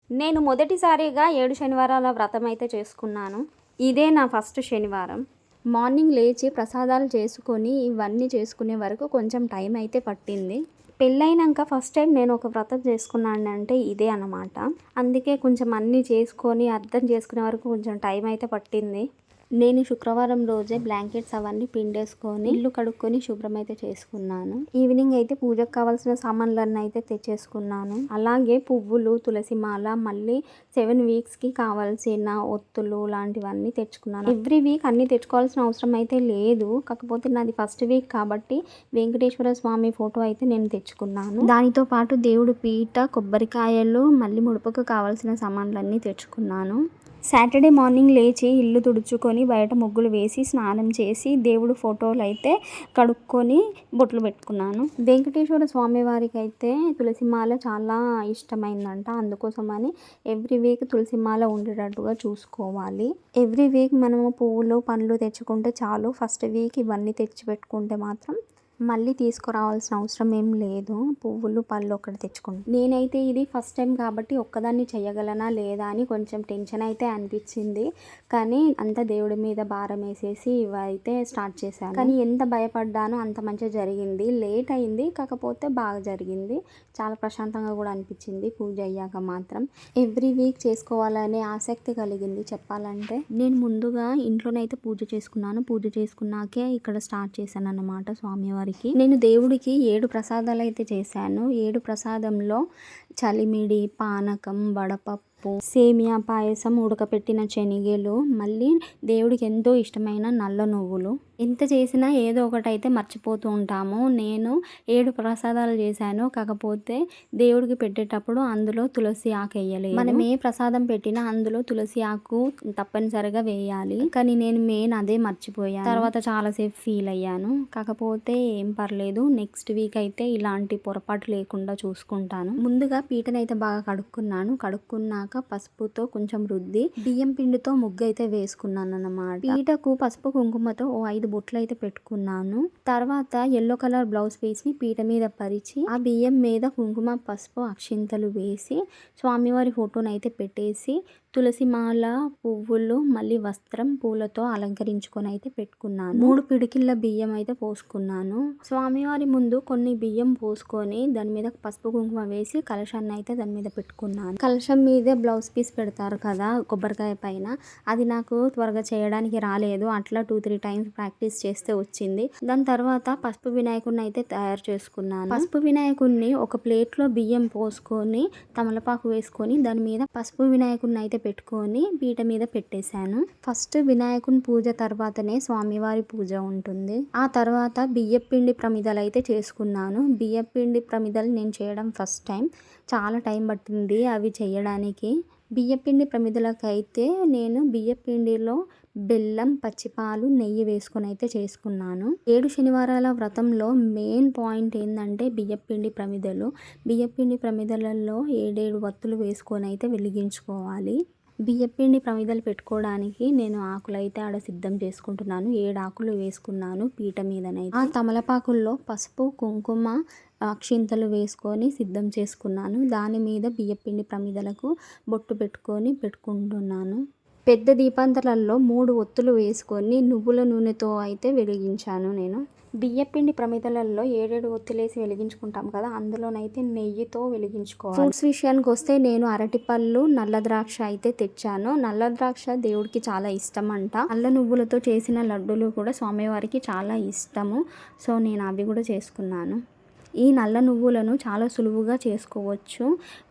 నేను మొదటిసారిగా 7 శనివారాల వ్రతం అయితే చేసుకున్నాను. ఇదే నా ఫస్ట్ శనివారం. మార్నింగ్ లేచి ప్రసాదాలు చేసుకొని ఇవన్నీ చేసుకునే వరకు కొంచెం టైం అయితే పట్టింది. పెళ్ళైనాక ఫస్ట్ టైం నేను ఒక వ్రతం చేసుకున్నానంటే ఇదే అన్నమాట. అందుకే కొంచెం అన్నీ చేసుకొని అర్థం చేసుకునే వరకు కొంచెం టైం అయితే పట్టింది. నేను శుక్రవారం రోజే బ్లాంకెట్స్ అవన్నీ పిండేసుకొని ఇల్లు కడుక్కొని శుభ్రం అయితే చేసుకున్నాను. ఈవినింగ్ అయితే పూజకు కావాల్సిన సామాన్లన్నీ అయితే తెచ్చేసుకున్నాను. అలాగే పువ్వులు, తులసి మాల, మళ్ళీ 7 వీక్స్కి కావాల్సిన ఒత్తులు లాంటివన్నీ తెచ్చుకున్నాను. ఎవ్రీ వీక్ అన్నీ తెచ్చుకోవాల్సిన అవసరం అయితే లేదు. కాకపోతే నాది ఫస్ట్ వీక్ కాబట్టి వెంకటేశ్వర స్వామి ఫోటో అయితే నేను తెచ్చుకున్నాను. దానితో పాటు దేవుడు పీట, కొబ్బరికాయలు, మళ్ళీ ముడుపుకు కావాల్సిన సామాన్లన్నీ తెచ్చుకున్నాను. సాటర్డే మార్నింగ్ లేచి ఇల్లు తుడుచుకొని బయట ముగ్గులు వేసి స్నానం చేసి దేవుడు ఫోటోలు అయితే కడుక్కొని బొట్లు పెట్టుకున్నాను. వెంకటేశ్వర స్వామి వారికి అయితే తులసిమాల చాలా ఇష్టమైందంట. అందుకోసమని ఎవ్రీ వీక్ తులసిమాల ఉండేటట్టుగా చూసుకోవాలి. ఎవ్రీ వీక్ మనము పువ్వులు, పండ్లు తెచ్చుకుంటే చాలు. ఫస్ట్ వీక్ ఇవన్నీ తెచ్చి పెట్టుకుంటే మాత్రం మళ్ళీ తీసుకురావాల్సిన అవసరం ఏం లేదు. పువ్వులు, పళ్ళు ఒక్కటి తెచ్చుకుంటాం. నేనైతే ఇది ఫస్ట్ టైం కాబట్టి ఒక్కదాన్ని చేయగలనా లేదా అని కొంచెం టెన్షన్ అయితే అనిపించింది. కానీ అంత దేవుడి మీద భారం వేసేసి ఇవైతే స్టార్ట్ చేశాను. కానీ ఎంత భయపడ్డానో అంత మంచిగా జరిగింది. లేట్ అయింది, కాకపోతే బాగా జరిగింది. చాలా ప్రశాంతంగా కూడా అనిపించింది పూజ అయ్యాక మాత్రం. ఎవ్రీ వీక్ చేసుకోవాలనే ఆసక్తి కలిగింది చెప్పాలంటే. నేను ముందుగా ఇంట్లోనైతే పూజ చేసుకున్నాను. పూజ చేసుకున్నాకే ఇక్కడ స్టార్ట్ చేశాను అన్నమాట స్వామివారి. నేను దేవుడికి 7 ప్రసాదాలు అయితే చేశాను. 7 ప్రసాదంలో చలిమిడి, పానకం, వడపప్పు, సేమియా పాయసం, ఉడకపెట్టిన శనగలు, మళ్ళీ దేవుడికి ఎంతో ఇష్టమైన నల్ల నువ్వులు. ఎంత చేసినా ఏదో ఒకటి అయితే మర్చిపోతూ ఉంటాము. నేను 7 ప్రసాదాలు చేశాను. కాకపోతే దేవుడికి పెట్టేటప్పుడు అందులో తులసి ఆకు వేయలేదు. మనం ఏ ప్రసాదం పెట్టినా అందులో తులసి ఆకు తప్పనిసరిగా వేయాలి. కానీ నేను మెయిన్ అదే మర్చిపోయాను. తర్వాత చాలాసేపు ఫీల్ అయ్యాను. కాకపోతే ఏం పర్లేదు, నెక్స్ట్ వీక్ అయితే ఇలాంటి పొరపాటు లేకుండా చూసుకుంటాను. ముందుగా పీటనైతే బాగా కడుక్కున్నాను. కడుక్కున్నాక పసుపుతో కొంచెం రుద్ది బియ్యం పిండితో ముగ్గు అయితే వేసుకున్నాను అన్నమాట. పీటకు పసుపు కుంకుమతో 5 బొట్లు అయితే పెట్టుకున్నాను. తర్వాత ఎల్లో కలర్ బ్లౌజ్ పీస్ని పీట మీద పరిచి ఆ బియ్యం మీద కుంకుమ, పసుపు, అక్షింతలు వేసి స్వామివారి ఫోటోని అయితే పెట్టేసి తులసి మాల, పువ్వులు, మళ్ళీ వస్త్రం, పూలతో అలంకరించుకొని అయితే పెట్టుకున్నాను. 3 పిడికిళ్ళ బియ్యం అయితే పోసుకున్నాను. స్వామివారి ముందు కొన్ని బియ్యం పోసుకొని దాని మీద పసుపు కుంకుమ వేసి కలశాన్ని అయితే దాని మీద పెట్టుకున్నాను. కలశం మీదే బ్లౌజ్ పీస్ పెడతారు కదా కొబ్బరికాయ పైన, అది నాకు త్వరగా చేయడానికి రాలేదు. అట్లా 2-3 టైమ్స్ ప్రాక్టీస్ చేస్తే వచ్చింది. దాని తర్వాత పసుపు వినాయకుడిని అయితే తయారు చేసుకున్నాను. పసుపు వినాయకుడిని ఒక ప్లేట్లో బియ్యం పోసుకొని తమలపాకు వేసుకొని దాని మీద పసుపు వినాయకుడిని అయితే పెట్టుకొని పీట మీద పెట్టేశాను. ఫస్ట్ వినాయకుని పూజ తర్వాతనే స్వామివారి పూజ ఉంటుంది. ఆ తర్వాత బియ్యపిండి ప్రమిదలు అయితే చేసుకున్నాను. బియ్యపిండి ప్రమిదలు నేను చేయడం ఫస్ట్ టైం. చాలా టైం పట్టింది అవి చేయడానికి. బియ్యపిండి ప్రమిదలకైతే నేను బియ్యపిండిలో బెల్లం, పచ్చిపాలు, నెయ్యి వేసుకొని అయితే చేసుకున్నాను. 7 శనివారాల వ్రతంలో మెయిన్ పాయింట్ ఏంటంటే బియ్యపిండి ప్రమిదలు. బియ్యపిండి ప్రమిదలలో 7 వత్తులు వేసుకొని అయితే వెలిగించుకోవాలి. బియ్యపిండి ప్రమిదలు పెట్టుకోవడానికి నేను ఆకులు అయితే ఆడ సిద్ధం చేసుకుంటున్నాను. 7 ఆకులు వేసుకున్నాను పీట మీదనైతే. ఆ తమలపాకుల్లో పసుపు, కుంకుమ, అక్షింతలు వేసుకొని సిద్ధం చేసుకున్నాను. దాని మీద బియ్యపిండి ప్రమిదలకు బొట్టు పెట్టుకుంటున్నాను. పెద్ద దీపాంతరాల్లో 3 ఒత్తులు వేసుకొని నువ్వుల నూనెతో అయితే వెలిగించాను నేను. బియ్యపిండి ప్రమిదలలో 7 ఒత్తులేసి వెలిగించుకుంటాం కదా, అందులోనైతే నెయ్యితో వెలిగించుకోవాలి. ఫ్రూట్స్ విషయానికి వస్తే నేను అరటిపళ్ళు, నల్ల ద్రాక్ష అయితే తెచ్చాను. నల్ల ద్రాక్ష దేవుడికి చాలా ఇష్టం అంట. నల్ల నువ్వులతో చేసిన లడ్డూలు కూడా స్వామివారికి చాలా ఇష్టము. సో నేను అవి కూడా చేసుకున్నాను. ఈ నల్ల నువ్వులను చాలా సులువుగా చేసుకోవచ్చు.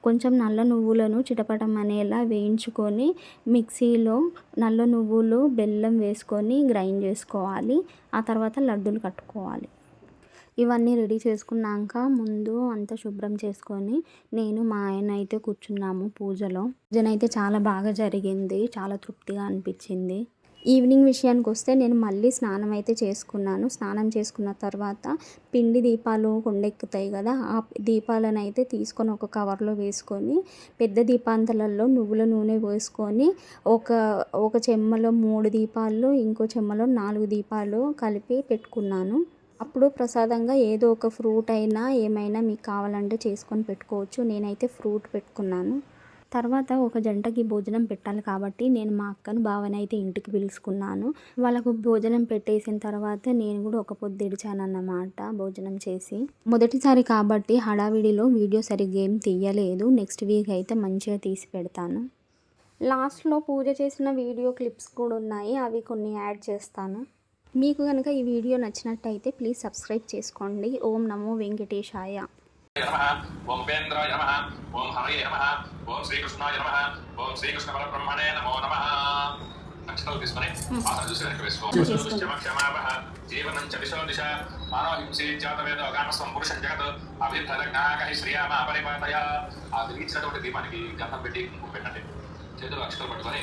కొంచెం నల్ల నువ్వులను చిటపటం అనేలా వేయించుకొని మిక్సీలో నల్ల నువ్వులు, బెల్లం వేసుకొని గ్రైండ్ చేసుకోవాలి. ఆ తర్వాత లడ్డూలు కట్టుకోవాలి. ఇవన్నీ రెడీ చేసుకున్నాక ముందు అంతా శుభ్రం చేసుకొని నేను మా ఆయన అయితే కూర్చున్నాము పూజలో. పూజనైతే చాలా బాగా జరిగింది. చాలా తృప్తిగా అనిపించింది. ఈవినింగ్ విషయానికి వస్తే నేను మళ్ళీ స్నానం అయితే చేసుకున్నాను. స్నానం చేసుకున్న తర్వాత పిండి దీపాలు కొండెక్కుతాయి కదా, ఆ దీపాలను అయితే తీసుకొని ఒక కవర్లో వేసుకొని పెద్ద దీపాంతలలో నువ్వుల నూనె వేసుకొని ఒక చెమ్మలో 3 దీపాలు, ఇంకో చెమ్మలో 4 దీపాలు కలిపి పెట్టుకున్నాను. అప్పుడు ప్రసాదంగా ఏదో ఒక ఫ్రూట్ అయినా ఏమైనా మీకు కావాలంటే చేసుకొని పెట్టుకోవచ్చు. నేనైతే ఫ్రూట్ పెట్టుకున్నాను. తర్వాత ఒక జంటకి భోజనం పెట్టాలి కాబట్టి నేను మా అక్కను బావని అయితే ఇంటికి పిలుచుకున్నాను. వాళ్ళకు భోజనం పెట్టేసిన తర్వాత నేను కూడా ఒక పొద్దు ఇడిచానన్నమాట భోజనం చేసి. మొదటిసారి కాబట్టి హడావిడిలో వీడియో సరిగ్గా ఏం తీయలేదు. నెక్స్ట్ వీక్ అయితే మంచిగా తీసి పెడతాను. లాస్ట్లో పూజ చేసిన వీడియో క్లిప్స్ కూడా ఉన్నాయి, అవి కొన్ని యాడ్ చేస్తాను. మీకు కనుక ఈ వీడియో నచ్చినట్టయితే ప్లీజ్ సబ్స్క్రైబ్ చేసుకోండి. ఓం నమో వెంకటేశాయ. ఓం ఉపేంద్రాయ నమః, ఓం హరయే నమః, ఓం శ్రీకృష్ణాయ నమః, ఓం శ్రీకృష్ణ పరబ్రహ్మణే నమో నమః. అక్షతలు తీసుకొని పాత్ర చూసి వెనక్కి వేసుకో. క్షమావహ జీవనం చ దిశో దిశ మానవహింసే జాతవేద కామస్వం పురుషం జగత్ అభిద్ధలగ్నాకహి శ్రీయామ పరిపాతయ. ఆ వెలిగించినటువంటి దీపానికి గంధం పెట్టి కుంకుమ పెట్టండి. చేతులు అక్షతలు పట్టుకొని